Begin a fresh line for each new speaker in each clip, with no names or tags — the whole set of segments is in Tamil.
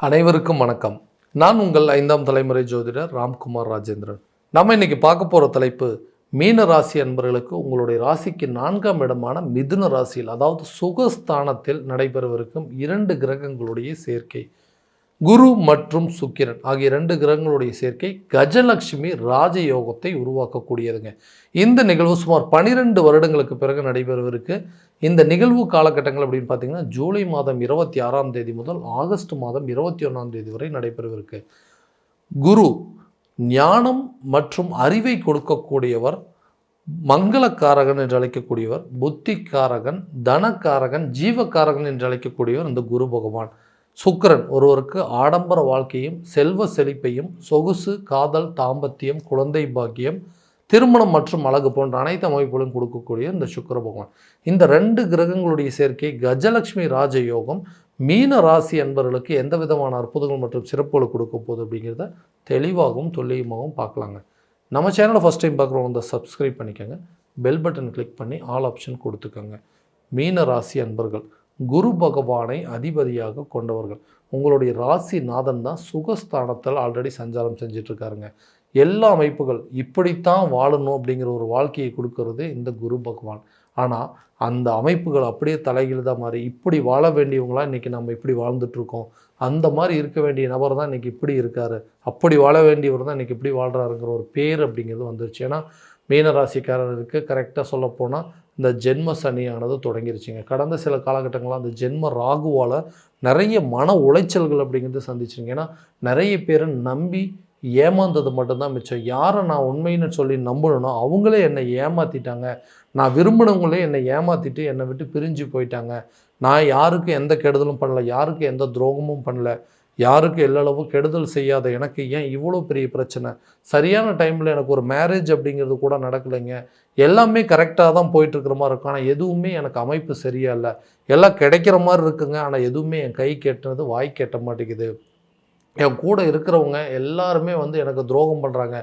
அனைவருக்கும் வணக்கம். நான் உங்கள் 5ஆம் தலைமுறை ஜோதிடர் ராம்குமார் ராஜேந்திரன். நம்ம இன்னைக்கு பார்க்க போகிற தலைப்பு, மீன ராசி அன்பர்களுக்கு உங்களுடைய ராசிக்கு 4ஆம் இடமான மிதுன ராசியில், அதாவது சுகஸ்தானத்தில் நடைபெறவிருக்கும் 2 கிரகங்களுடைய சேர்க்கை, குரு மற்றும் சுக்கிரன் ஆகிய 2 கிரகங்களுடைய சேர்க்கை கஜலட்சுமி ராஜயோகத்தை உருவாக்கக்கூடியதுங்க. இந்த நிகழ்வு சுமார் 12 வருடங்களுக்கு பிறகு நடைபெறவிருக்கு. இந்த நிகழ்வு காலகட்டங்கள் அப்படின்னு பார்த்தீங்கன்னா ஜூலை மாதம் 26ஆம் தேதி முதல் ஆகஸ்ட் மாதம் 21ஆம் தேதி வரை நடைபெறவிருக்கு. குரு ஞானம் மற்றும் அறிவை கொடுக்கக்கூடியவர், மங்களக்காரகன் என்று அழைக்கக்கூடியவர், புத்திக்காரகன், தனக்காரகன், ஜீவக்காரகன் என்று அழைக்கக்கூடியவர் இந்த குரு பகவான். சுக்கிரன் ஒருவருக்கு ஆடம்பர வாழ்க்கையும் செல்வ செழிப்பையும், சொகுசு, காதல், தாம்பத்தியம், குழந்தை பாக்கியம், திருமணம் மற்றும் அழகு போன்ற அனைத்து அமைப்புகளும் கொடுக்கக்கூடிய இந்த சுக்கிர பகவான். இந்த 2 கிரகங்களுடைய சேர்க்கை கஜலட்சுமி ராஜயோகம் மீன ராசி அன்பர்களுக்கு எந்த விதமான அற்புதங்கள் மற்றும் சிறப்புகள் கொடுக்க போகுது அப்படிங்கிறத தெளிவாகவும் துல்லியமாகவும் பார்க்கலாங்க. நம்ம சேனலை ஃபஸ்ட் டைம் பார்க்குறவங்க வந்து சப்ஸ்கிரைப் பண்ணிக்கோங்க, பெல் பட்டன் கிளிக் பண்ணி ஆல் ஆப்ஷன் கொடுத்துக்கோங்க. மீன ராசி அன்பர்கள் குரு பகவானை அதிபதியாக கொண்டவர்கள். உங்களுடைய ராசி நாதன் தான் சுகஸ்தானத்தில் ஆல்ரெடி சஞ்சாரம் செஞ்சிட்ருக்காருங்க. எல்லா அமைப்புகள் இப்படித்தான் வாழணும் அப்படிங்கிற ஒரு வாழ்க்கையை கொடுக்கறது இந்த குரு பகவான். ஆனால் அந்த அமைப்புகள் அப்படியே தலைகீழாக மாறி இப்படி வாழ வேண்டியவங்களாம் இன்றைக்கி நம்ம இப்படி வாழ்ந்துட்டுருக்கோம். அந்த மாதிரி இருக்க வேண்டிய நபர் தான் இன்றைக்கி இப்படி இருக்கார், அப்படி வாழ வேண்டியவர் தான் இன்றைக்கி இப்படி வாழ்கிறாருங்கிற ஒரு பேர் அப்படிங்கிறது வந்துருச்சு. ஏன்னா மீனராசிக்காரருக்கு கரெக்டாக சொல்லப்போனால் இந்த ஜென்ம சனியானது தொடங்கிருச்சுங்க. கடந்த சில காலகட்டங்களாக அந்த ஜென்ம ராகுவால் நிறைய மன உளைச்சல்கள் அப்படிங்கிறது சந்திச்சிருங்க. ஏன்னா நிறைய பேரை நம்பி ஏமாந்தது மட்டும்தான் மிச்சம். யாரை நான் உண்மைன்னு சொல்லி நம்பணும்னா அவங்களே என்னை ஏமாற்றிட்டாங்க, நான் விரும்பினவங்களே என்னை ஏமாற்றிட்டு என்னை விட்டு பிரிஞ்சு போயிட்டாங்க. நான் யாருக்கும் எந்த கெடுதலும் பண்ணல, யாருக்கும் எந்த துரோகமும் பண்ணல, யாருக்கு எல்லளவு கெடுதல் செய்யாத எனக்கு ஏன் இவ்வளோ பெரிய பிரச்சனை, சரியான டைமில் எனக்கு ஒரு மேரேஜ் அப்படிங்கிறது கூட நடக்கலைங்க, எல்லாமே கரெக்டாக தான் போயிட்டுருக்கிற மாதிரி இருக்கும், ஆனால் எதுவுமே எனக்கு அமைப்பு சரியா இல்லை, எல்லாம் கிடைக்கிற மாதிரி இருக்குங்க, ஆனால் எதுவுமே என் கை கேட்டது வாய் கேட்ட மாட்டேங்குது, என் கூட இருக்கிறவங்க எல்லாருமே வந்து எனக்கு துரோகம் பண்ணுறாங்க,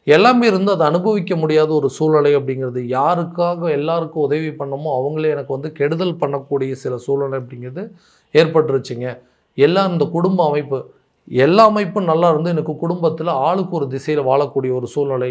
எல்லாமே இருந்து அதை அனுபவிக்க முடியாத ஒரு சூழ்நிலை அப்படிங்கிறது, யாருக்காக எல்லாருக்கும் உதவி பண்ணமோ அவங்களே எனக்கு வந்து கெடுதல் பண்ணக்கூடிய சில சூழ்நிலை அப்படிங்கிறது ஏற்பட்டுருச்சுங்க. எல்லாம் இந்த குடும்ப அமைப்பு, எல்லா அமைப்பும் நல்லா இருந்து எனக்கு குடும்பத்தில் ஆளுக்கு ஒரு திசையில் வாழக்கூடிய ஒரு சூழ்நிலை,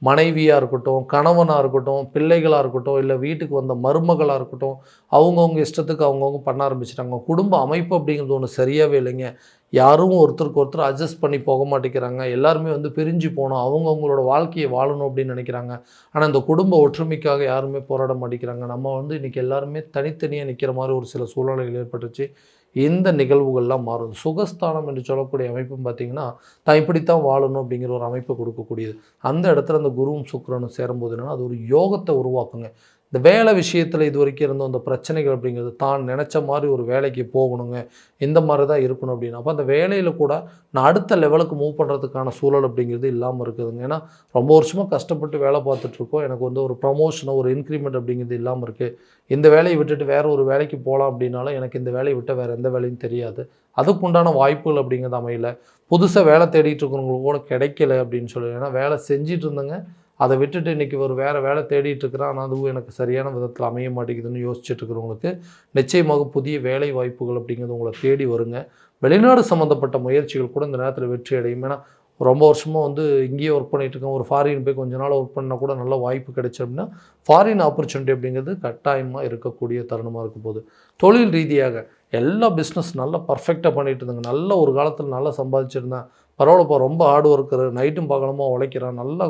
மனைவியாக இருக்கட்டும், கணவனாக இருக்கட்டும், பிள்ளைகளாக இருக்கட்டும், இல்லை வீட்டுக்கு வந்த மருமகளாக இருக்கட்டும், அவங்கவுங்க இஷ்டத்துக்கு அவங்கவுங்க பண்ண ஆரம்பிச்சிட்டாங்க. குடும்ப அமைப்பு அப்படிங்கிறது ஒன்று சரியாகவே இல்லைங்க. யாரும் ஒருத்தருக்கு ஒருத்தர் அட்ஜஸ்ட் பண்ணி போக மாட்டேங்கிறாங்க. எல்லாருமே வந்து பிரிஞ்சு போகணும், அவங்கவுங்களோட வாழ்க்கையை வாழணும் அப்படின்னு நினைக்கிறாங்க. ஆனால் இந்த குடும்ப ஒற்றுமைக்காக யாருமே போராட மாட்டேங்கிறாங்க. நம்ம வந்து இன்றைக்கி எல்லாருமே தனித்தனியாக நிற்கிற மாதிரி ஒரு சில சூழ்நிலைகள் ஏற்பட்டுச்சு. இந்த நிகழ்வுகள்லாம் மாறும். சுகஸ்தானம் என்று சொல்லக்கூடிய அமைப்பும் பார்த்திங்கன்னா தான் இப்படித்தான் வாழணும் அப்படிங்கிற ஒரு அமைப்பை கொடுக்கக்கூடியது. அந்த இடத்துல அந்த குருவும் சுக்கிரனும் சேரும்போது என்னென்னா அது ஒரு யோகத்தை உருவாக்குங்க. இந்த வேலை விஷயத்தில் இது வரைக்கும் இருந்த அந்த பிரச்சனைகள் அப்படிங்கிறது தான் நினச்ச மாதிரி ஒரு வேலைக்கு போகணுங்க, இந்த மாதிரி தான் இருக்கணும் அப்படின்னு. அப்போ அந்த வேலையில் கூட நான் அடுத்த லெவலுக்கு மூவ் பண்ணுறதுக்கான சூழல் அப்படிங்கிறது இல்லாமல் இருக்குதுங்க. ஏன்னா ரொம்ப வருஷமாக கஷ்டப்பட்டு வேலை பார்த்துட்ருக்கோம், எனக்கு வந்து ஒரு ப்ரமோஷனோ ஒரு இன்க்ரிமெண்ட் அப்படிங்கிறது இல்லாமல் இருக்குது. இந்த வேலையை விட்டுட்டு வேறு ஒரு வேலைக்கு போகலாம் அப்படின்னாலும் எனக்கு இந்த வேலையை விட்டால் வேறு எந்த வேலையும் தெரியாது, அதுக்குண்டான வாய்ப்புகள் அப்படிங்கிறது அமையல, புதுசாக வேலை தேடிட்டு இருக்கிறவங்களுக்கு கூட கிடைக்கல அப்படின்னு சொல்லி. ஏன்னா வேலை செஞ்சிட்டு இருந்தேங்க, அதை விட்டுட்டு இன்றைக்கி ஒரு வேறு வேலை தேடிட்டு இருக்கிறேன், ஆனால் அதுவும் எனக்கு சரியான விதத்தில் அமைய மாட்டேங்குதுன்னு யோசிச்சுட்டு இருக்கிறவங்களுக்கு நிச்சயமாக புதிய வேலை வாய்ப்புகள் அப்படிங்கிறது உங்களை தேடி வருங்க. வெளிநாடு சம்மந்தப்பட்ட முயற்சிகள் கூட இந்த நேரத்தில் வெற்றி அடையும். ஏன்னா ரொம்ப வருஷமாக வந்து இங்கேயே ஒர்க் பண்ணிகிட்ருக்கேன், ஒரு ஃபாரின் போய் கொஞ்ச நாள் ஒர்க் பண்ணால் கூட நல்ல வாய்ப்பு கிடைச்சி அப்படின்னா ஃபாரின் ஆப்பர்ச்சுனிட்டி அப்படிங்கிறது கட்டாயமாக இருக்கக்கூடிய தருணமாக இருக்க போகுது. தொழில் ரீதியாக எல்லா பிஸ்னஸ் நல்லா பர்ஃபெக்டாக பண்ணிகிட்டு இருந்தாங்க, நல்ல ஒரு காலத்தில் நல்லா சம்பாதிச்சிருந்தேன், பரவாயில்லப்பா ரொம்ப ஹார்ட் ஒர்க்கர், நைட்டும் பகலமாக உழைக்கிறான், நல்லா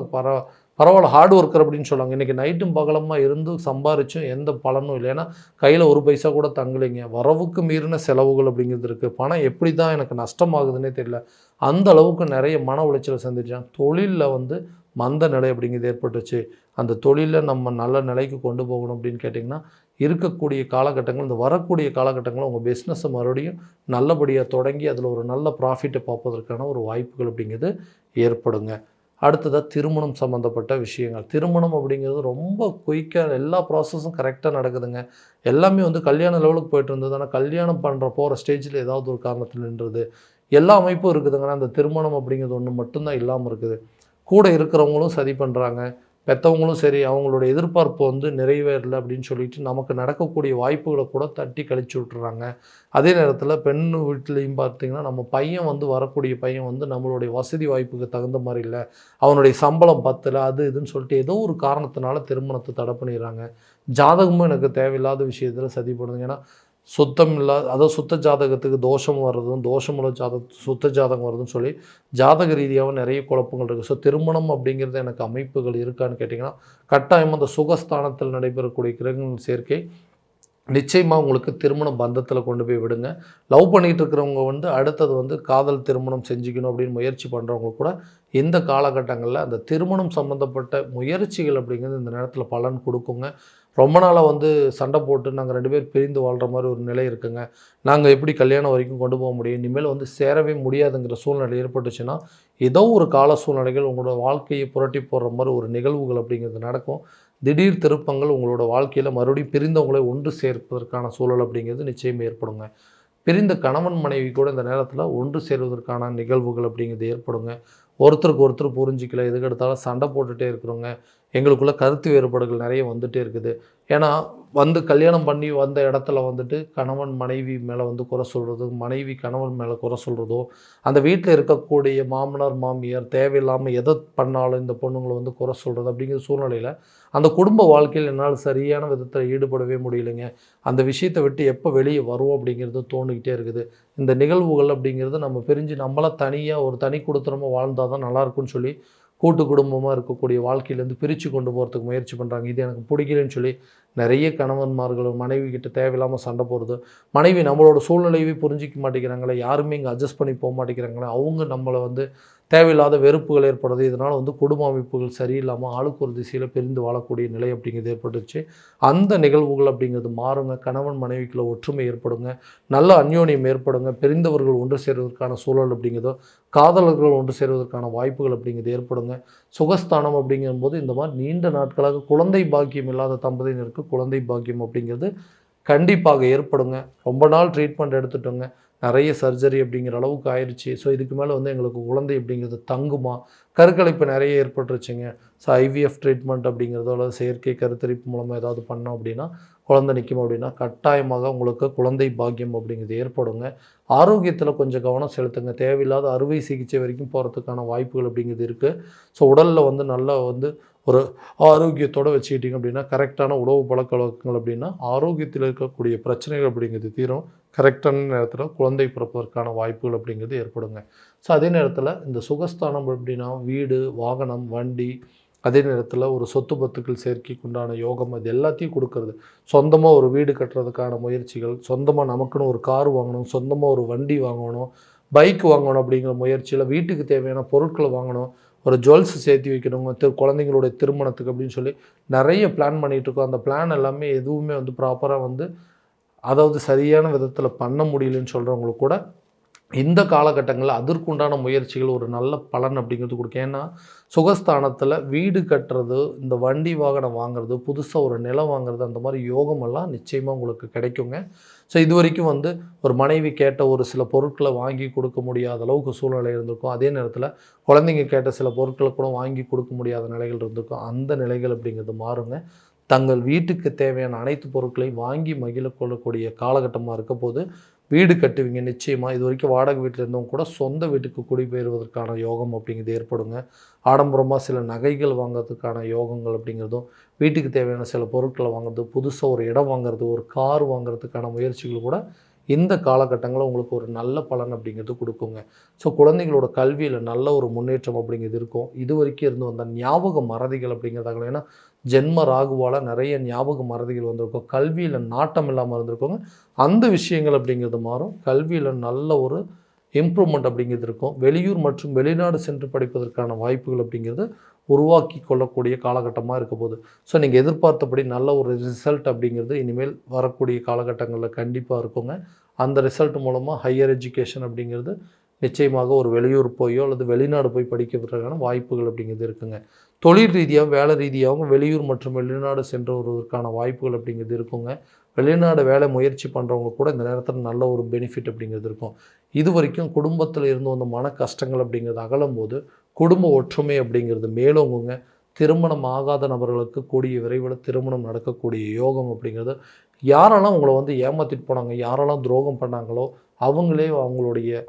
பரவாயில்ல ஹார்ட் ஒர்க்கர் அப்படின்னு சொல்லுவாங்க. இன்றைக்கி நைட்டும் பகலமாக இருந்து சம்பாரிச்சும் எந்த பலனும் இல்லை. ஏன்னா கையில் ஒரு பைசா கூட தங்கலைங்க, வரவுக்கு மீறின செலவுகள் அப்படிங்கிறது இருக்குது. பணம் எப்படி தான் எனக்கு நஷ்டமாகுதுன்னே தெரியல, அந்த அளவுக்கு நிறைய மன உளைச்சலை சந்திச்சாங்க. தொழிலில் வந்து மந்த நிலை அப்படிங்கிறது ஏற்பட்டுச்சு. அந்த தொழிலில் நம்ம நல்ல நிலைக்கு கொண்டு போகணும் அப்படின்னு கேட்டிங்கன்னா இருக்கக்கூடிய காலகட்டங்கள், இந்த வரக்கூடிய காலகட்டங்களில் உங்கள் பிஸ்னஸை மறுபடியும் நல்லபடியாக தொடங்கி அதில் ஒரு நல்ல ப்ராஃபிட்டை பார்ப்பதற்கான ஒரு வாய்ப்புகள் அப்படிங்கிறது ஏற்படுங்க. அடுத்ததாக திருமணம் சம்மந்தப்பட்ட விஷயங்கள். திருமணம் அப்படிங்கிறது ரொம்ப குயிக்காக எல்லா ப்ராசஸும் கரெக்டாக நடக்குதுங்க. எல்லாமே வந்து கல்யாண லெவலுக்கு போய்ட்டு இருந்தது, ஆனால் கல்யாணம் பண்ணுற போகிற ஸ்டேஜில் ஏதாவது ஒரு காரணத்தில் நின்றுது. எல்லா அமைப்பும் இருக்குதுங்கன்னா அந்த திருமணம் அப்படிங்கிறது ஒன்று மட்டும்தான் இல்லாமல் இருக்குது. கூட இருக்கிறவங்களும் சதி பண்ணுறாங்க, பெற்றவங்களும் சரி அவங்களோட எதிர்பார்ப்பு வந்து நிறைவேறலை அப்படின்னு சொல்லிட்டு நமக்கு நடக்கக்கூடிய வாய்ப்புகளை கூட தட்டி கழிச்சு விட்டுறாங்க. அதே நேரத்தில் பெண் வீட்டிலையும் பார்த்தீங்கன்னா நம்ம பையன் வந்து வரக்கூடிய பையன் வந்து நம்மளுடைய வசதி வாய்ப்புக்கு தகுந்த மாதிரி இல்லை, அவனுடைய சம்பளம் பத்தலை, அது இதுன்னு சொல்லிட்டு ஏதோ ஒரு காரணத்தினால திருமணத்தை தடை பண்ணிடுறாங்க. ஜாதகமும் எனக்கு தேவையில்லாத விஷயத்தில் சதி பண்ணுதுங்க. ஏன்னா சுத்தம் இல்லாத அதாவது சுத்த ஜாதகத்துக்கு தோஷம் வர்றதும் தோஷமுள்ள சுத்த ஜாதகம் வருதுன்னு சொல்லி ஜாதக ரீதியாகவும் நிறைய குழப்பங்கள் இருக்குது. ஸோ திருமணம் அப்படிங்கிறது எனக்கு அமைப்புகள் இருக்கான்னு கேட்டிங்கன்னா கட்டாயம் அந்த சுகஸ்தானத்தில் நடைபெறக்கூடிய கிரகங்கள் சேர்க்கை நிச்சயமாக உங்களுக்கு திருமண பந்தத்தில் கொண்டு போய் விடுங்க. லவ் பண்ணிகிட்டு இருக்கிறவங்க வந்து அடுத்தது வந்து காதல் திருமணம் செஞ்சுக்கணும் அப்படின்னு முயற்சி பண்ணுறவங்க கூட இந்த காலகட்டங்களில் அந்த திருமணம் சம்மந்தப்பட்ட முயற்சிகள் அப்படிங்கிறது இந்த நேரத்தில் பலன் கொடுக்குங்க. ரொம்ப நாளாக வந்து சண்டை போட்டு நாங்கள் 2 பேர் பிரிந்து வாழ்கிற மாதிரி ஒரு நிலை இருக்குங்க, நாங்கள் எப்படி கல்யாணம் வரைக்கும் கொண்டு போக முடியும், இனிமேல் வந்து சேரவே முடியாதுங்கிற சூழ்நிலை ஏற்பட்டுச்சுன்னா ஏதோ ஒரு கால சூழ்நிலைகள் உங்களோட வாழ்க்கையை புரட்டி போடுற மாதிரி ஒரு நிகழ்வுகள் அப்படிங்கிறது நடக்கும். திடீர் திருப்பங்கள் உங்களோட வாழ்க்கையில் மறுபடியும் பிரிந்தவங்களை ஒன்று சேர்ப்பதற்கான சூழல் அப்படிங்கிறது நிச்சயம் ஏற்படுங்க. பிரிந்த கணவன் மனைவி கூட இந்த நேரத்தில் ஒன்று சேர்வதற்கான நிகழ்வுகள் அப்படிங்கிறது ஏற்படுங்க. ஒருத்தருக்கு ஒருத்தர் புரிஞ்சிக்கல, எதுக்கு எடுத்தாலும் சண்டை போட்டுகிட்டே இருக்கிறோங்க, எங்களுக்குள்ள கருத்து வேறுபாடுகள் நிறைய வந்துகிட்டே இருக்குது. ஏன்னா வந்து கல்யாணம் பண்ணி வந்த இடத்துல வந்துட்டு கணவன் மனைவி மேலே வந்து குறை சொல்கிறதோ, மனைவி கணவன் மேலே குறை சொல்கிறதோ, அந்த வீட்டில் இருக்கக்கூடிய மாமனார் மாமியார் தேவையில்லாமல் எதை பண்ணாலும் இந்த பொண்ணுங்களை வந்து குறை சொல்கிறது அப்படிங்கிற சூழ்நிலையில் அந்த குடும்ப வாழ்க்கையில் என்னால் சரியான விதத்தில் ஈடுபடவே முடியலைங்க. அந்த விஷயத்தை விட்டு எப்போ வெளியே வருவோம் அப்படிங்கிறது தோணிக்கிட்டே இருக்குது. இந்த நிகழ்வுகள் அப்படிங்கிறது நம்ம பிரிஞ்சு நம்மளாம் தனியாக ஒரு தனி குடுத்தனமாக வாழ்ந்தால் தான் நல்லாயிருக்குன்னு சொல்லி கூட்டு குடும்பமாக இருக்கக்கூடிய வாழ்க்கையிலேருந்து பிரித்து கொண்டு போகிறதுக்கு முயற்சி பண்ணுறாங்க. இது எனக்கு பிடிக்கலன்னு சொல்லி நிறைய கணவன்மார்கள் மனைவி கிட்ட தேவையில்லாமல் சண்டை போடுறது, மனைவி நம்மளோட சூழ்நிலையவே புரிஞ்சிக்க மாட்டேங்கிறாங்களே, யாருமே இங்கே அட்ஜஸ்ட் பண்ணி போக மாட்டேங்கிறாங்களே, அவங்க நம்மளை வந்து தேவையில்லாத வெறுப்புகள் ஏற்படுது. இதனால் வந்து குடும்ப அமைப்புகள் சரியில்லாமல் ஆளுக்கு ஒரு திசையில் பிரிந்து வாழக்கூடிய நிலை அப்படிங்கிறது ஏற்பட்டுச்சு. அந்த நிகழ்வுகள் அப்படிங்கிறது மாறுங்க. கணவன் மனைவிக்குள்ள ஒற்றுமை ஏற்படுங்க, நல்ல அந்யோன்யம் ஏற்படுங்க. பிரிந்தவர்கள் ஒன்று சேர்வதற்கான சூழல் அப்படிங்கிறதோ, காதலர்கள் ஒன்று சேர்வதற்கான வாய்ப்புகள் அப்படிங்கிறது ஏற்படுங்க. சுகஸ்தானம் அப்படிங்கும்போது இந்த மாதிரி நீண்ட நாட்களாக குழந்தை பாக்கியம் இல்லாத தம்பதியினருக்கு குழந்தை பாக்கியம் அப்படிங்கிறது கண்டிப்பாக ஏற்படுங்க. ரொம்ப நாள் ட்ரீட்மெண்ட் எடுத்துட்டோங்க, நிறைய சர்ஜரி அப்படிங்கிற அளவுக்கு ஆயிடுச்சு. ஸோ இதுக்கு மேலே வந்து எங்களுக்கு குழந்தை அப்படிங்கிறது தங்குமா, கருக்கலைப்பு நிறைய ஏற்பட்டுருச்சுங்க. ஸோ ஐவிஎஃப் ட்ரீட்மெண்ட் அப்படிங்கிறதோ அல்லது செயற்கை கருத்தரிப்பு மூலமாக ஏதாவது பண்ணோம் அப்படின்னா குழந்தை நிற்கும் அப்படின்னா கட்டாயமாக உங்களுக்கு குழந்தை பாக்கியம் அப்படிங்கிறது ஏற்படுங்க. ஆரோக்கியத்தில் கொஞ்சம் கவனம் செலுத்துங்க. தேவையில்லாத அறுவை சிகிச்சை வரைக்கும் போகிறதுக்கான வாய்ப்புகள் அப்படிங்கிறது இருக்குது. ஸோ உடலில் வந்து நல்லா வந்து ஒரு ஆரோக்கியத்தோடு வச்சுக்கிட்டிங்க அப்படின்னா கரெக்டான உணவு பழக்க வழக்கங்கள் அப்படின்னா ஆரோக்கியத்தில் இருக்கக்கூடிய பிரச்சனைகள் அப்படிங்கிறது தீரும். கரெக்டான நேரத்தில் குழந்தை பிறப்பதற்கான வாய்ப்புகள் அப்படிங்கிறது ஏற்படுங்க. ஸோ அதே நேரத்தில் இந்த சுகஸ்தானம் அப்படின்னா வீடு, வாகனம், வண்டி, அதே நேரத்தில் ஒரு சொத்து பத்துக்கள் சேர்க்கைக்கு உண்டான யோகம், அது எல்லாத்தையும் கொடுக்கறது. சொந்தமாக ஒரு வீடு கட்டுறதுக்கான முயற்சிகள், சொந்தமாக நமக்குன்னு ஒரு கார் வாங்கணும், சொந்தமாக ஒரு வண்டி வாங்கணும், பைக் வாங்கணும் அப்படிங்கிற முயற்சியில் வீட்டுக்கு தேவையான பொருட்களை வாங்கணும், ஒரு ஜுவல்ஸ் சேர்த்து வைக்கணும், குழந்தைங்களுடைய திருமணத்துக்கு அப்படின்னு சொல்லி நிறைய பிளான் பண்ணிகிட்ருக்கோம். அந்த பிளான் எல்லாமே எதுவுமே வந்து ப்ராப்பராக வந்து அதாவது சரியான விதத்தில் பண்ண முடியலன்னு சொல்கிறவங்களுக்கு கூட இந்த காலகட்டங்களில் அதற்குண்டான முயற்சிகள் ஒரு நல்ல பலன் அப்படிங்கிறது கொடுக்கும். ஏன்னா சுகஸ்தானத்தில் வீடு கட்டுறது, இந்த வண்டி வாகனம் வாங்குறது, புதுசாக ஒரு நிலம் வாங்குறது, அந்த மாதிரி யோகமெல்லாம் நிச்சயமாக உங்களுக்கு கிடைக்குங்க. ஸோ இது வரைக்கும் வந்து ஒரு மனைவி கேட்ட ஒரு சில பொருட்களை வாங்கி கொடுக்க முடியாத அளவுக்கு சூழ்நிலை இருந்திருக்கும். அதே நேரத்தில் குழந்தைங்க கேட்ட சில பொருட்களை கூட வாங்கி கொடுக்க முடியாத நிலைகள் இருந்திருக்கும். அந்த நிலைகள் அப்படிங்கிறது மாறுங்க. தங்கள் வீட்டுக்கு தேவையான அனைத்து பொருட்களையும் வாங்கி மகிழ கொள்ளக்கூடிய காலகட்டமாக இருக்க போது வீடு கட்டுவீங்க நிச்சயமாக. இது வரைக்கும் வாடகை வீட்டில் இருந்தவங்க கூட சொந்த வீட்டுக்கு குடிபெயர்வதற்கான யோகம் அப்படிங்கிறது ஏற்படுங்க. ஆடம்பரமாக சில நகைகள் வாங்கிறதுக்கான யோகங்கள் அப்படிங்கிறதும், வீட்டுக்கு தேவையான சில பொருட்களை வாங்குறது, புதுசாக ஒரு இடம் வாங்குறது, ஒரு கார் வாங்குறதுக்கான முயற்சிகள் கூட இந்த காலகட்டங்களில் உங்களுக்கு ஒரு நல்ல பலன் அப்படிங்கிறது கொடுக்குங்க. ஸோ குழந்தைங்களோட கல்வியில் நல்ல ஒரு முன்னேற்றம் அப்படிங்கிறது இருக்கும். இது வரைக்கும் இருந்து வந்த ஞாபக மறதிகள் அப்படிங்கிறதாகலாம், ஏன்னா ஜென்ம ராகுவால் நிறைய ஞாபக மறதிகள் வந்திருக்கும். கல்வியில் நாட்டம் இல்லாமல் இருந்திருக்கோங்க. அந்த விஷயங்கள் அப்படிங்கிறது மாறும். கல்வியில் நல்ல ஒரு இம்ப்ரூவ்மெண்ட் அப்படிங்கிறது இருக்கும். வெளியூர் மற்றும் வெளிநாடு சென்று படிப்பதற்கான வாய்ப்புகள் அப்படிங்கிறது உருவாக்கி கொள்ளக்கூடிய காலகட்டமாக இருக்க போகுது. ஸோ நீங்கள் எதிர்பார்த்தபடி நல்ல ஒரு ரிசல்ட் அப்படிங்கிறது இனிமேல் வரக்கூடிய காலகட்டங்களில் கண்டிப்பாக இருக்குங்க. அந்த ரிசல்ட் மூலமாக ஹையர் எஜுகேஷன் அப்படிங்கிறது நிச்சயமாக ஒரு வெளியூர் போயோ அல்லது வெளிநாடு போய் படிக்கிறதுக்கான வாய்ப்புகள் அப்படிங்கிறது இருக்குங்க. தொழில் ரீதியாகவும் வேலை ரீதியாகவும் வெளியூர் மற்றும் வெளிநாடு சென்று வருவதற்கான வாய்ப்புகள் அப்படிங்கிறது இருக்குங்க. வெளிநாடு வேலை முயற்சி பண்ணுறவங்க கூட இந்த நேரத்தில் நல்ல ஒரு பெனிஃபிட் அப்படிங்கிறது இருக்கும். இது வரைக்கும் குடும்பத்தில் இருந்து வந்த மன கஷ்டங்கள் அப்படிங்கிறது அகலும் போது குடும்ப ஒற்றுமை அப்படிங்கிறது மேலோங்குங்க. திருமணம் ஆகாத நபர்களுக்கு கூடிய விரைவில் திருமணம் நடக்கக்கூடிய யோகம் அப்படிங்கிறது, யாரெல்லாம் உங்களை வந்து ஏமாற்றிட்டு போனாங்க, யாரெல்லாம் துரோகம் பண்ணாங்களோ அவங்களே அவங்களுடைய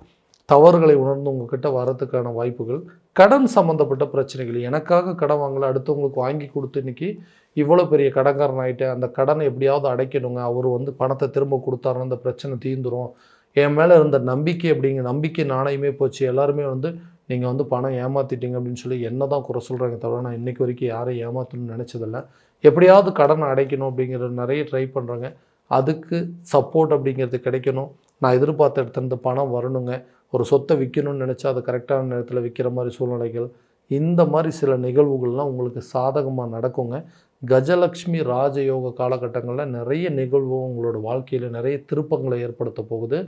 தவறுகளை உணர்ந்து உங்ககிட்ட வரதுக்கான வாய்ப்புகள். கடன் சம்மந்தப்பட்ட பிரச்சனைகள், எனக்காக கடன் வாங்கலை, அடுத்தவங்களுக்கு வாங்கி கொடுத்து இன்றைக்கி இவ்வளோ பெரிய கடன்காரன் ஆகிட்டேன், அந்த கடனை எப்படியாவது அடைக்கணுங்க, அவர் வந்து பணத்தை திரும்ப கொடுத்தாருன்னு அந்த பிரச்சனை தீர்ந்துடும், என் மேலே இருந்த நம்பிக்கை அப்படிங்கிற நம்பிக்கை நாணயமே போச்சு, எல்லாருமே வந்து நீங்கள் வந்து பணம் ஏமாற்றிட்டீங்க அப்படின்னு சொல்லி என்ன தான் குறை சொல்கிறாங்க தவிர நான் இன்றைக்கு வரைக்கும் யாரையும் ஏமாற்றணும்னு நினச்சதில்ல. எப்படியாவது கடனை அடைக்கணும் அப்படிங்கிற நிறைய ட்ரை பண்ணுறாங்க. அதுக்கு சப்போர்ட் அப்படிங்கிறது கிடைக்கணும். நான் எதிர்பார்த்த இடத்துல பணம் வரணுங்க. ஒரு சொத்தை விற்கணும்னு நினச்சா அதை கரெக்டான நேரத்தில் விற்கிற மாதிரி சூழ்நிலைகள், இந்த மாதிரி சில நிகழ்வுகள்லாம் உங்களுக்கு சாதகமாக நடக்குங்க. கஜலக்ஷ்மி ராஜயோக காலகட்டங்களில் நிறைய நிகழ்வு உங்களோட வாழ்க்கையில் நிறைய திருப்பங்களை ஏற்படுத்த போகுது.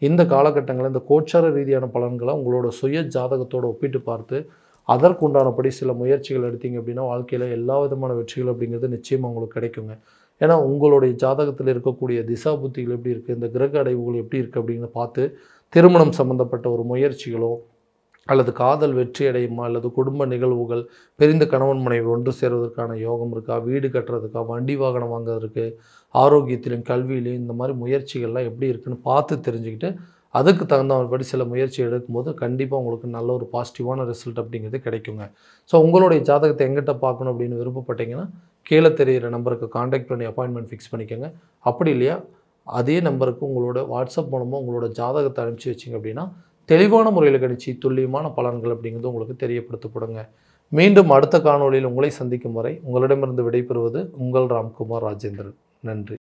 இந்த காலகட்டங்களில் இந்த கோச்சார ரீதியான பலன்களை உங்களோட சுய ஜாதகத்தோடு ஒப்பிட்டு பார்த்து அதற்குண்டானபடி சில முயற்சிகள் எடுத்தீங்க அப்படின்னா வாழ்க்கையில் எல்லா விதமான வெற்றிகள் அப்படிங்கிறது நிச்சயமாக உங்களுக்கு கிடைக்குங்க. ஏன்னா உங்களுடைய ஜாதகத்தில் இருக்கக்கூடிய திசா புத்திகள் எப்படி இருக்குது, இந்த கிரக அடைவுகள் எப்படி இருக்குது அப்படிங்கிறத பார்த்து திருமணம் சம்பந்தப்பட்ட ஒரு முயற்சிகளோ அல்லது காதல் வெற்றி அடையுமா, அல்லது குடும்ப நிகழ்வுகள், பிரிந்த கணவன் மனைவி ஒன்று சேர்வதற்கான யோகம் இருக்கா, வீடு கட்டுறதுக்கா, வண்டி வாகனம் வாங்குறதுக்கு, ஆரோக்கியத்திலையும் கல்வியிலையும் இந்த மாதிரி முயற்சிகள்லாம் எப்படி இருக்குன்னு பார்த்து தெரிஞ்சுக்கிட்டு அதுக்கு தகுந்தபடி சில முயற்சி எடுக்கும்போது கண்டிப்பாக உங்களுக்கு நல்ல ஒரு பாசிட்டிவான ரிசல்ட் அப்படிங்கிறது கிடைக்குங்க. ஸோ உங்களுடைய ஜாதகத்தை எங்கிட்ட பார்க்கணும் அப்படின்னு விருப்பப்பட்டீங்கன்னா கீழே தெரிகிற நம்பருக்கு காண்டாக்ட் பண்ணி அப்பாயின்மெண்ட் ஃபிக்ஸ் பண்ணிக்கோங்க. அப்படி இல்லையா அதே நம்பருக்கு உங்களோட வாட்ஸ்அப் மூலமாக உங்களோட ஜாதகத்தை அனுப்பிச்சி வச்சிங்க அப்படின்னா தெளிவான முறையில் கணிச்சு துல்லியமான பலன்கள் அப்படிங்கிறது உங்களுக்கு தெரியப்படுத்தப்படுங்க. மீண்டும் அடுத்த காணொளியில் உங்களை சந்திக்கும் வரை உங்களிடமிருந்து விடைபெறுவது உங்கள் ராம்குமார் ராஜேந்திரன். நன்றி.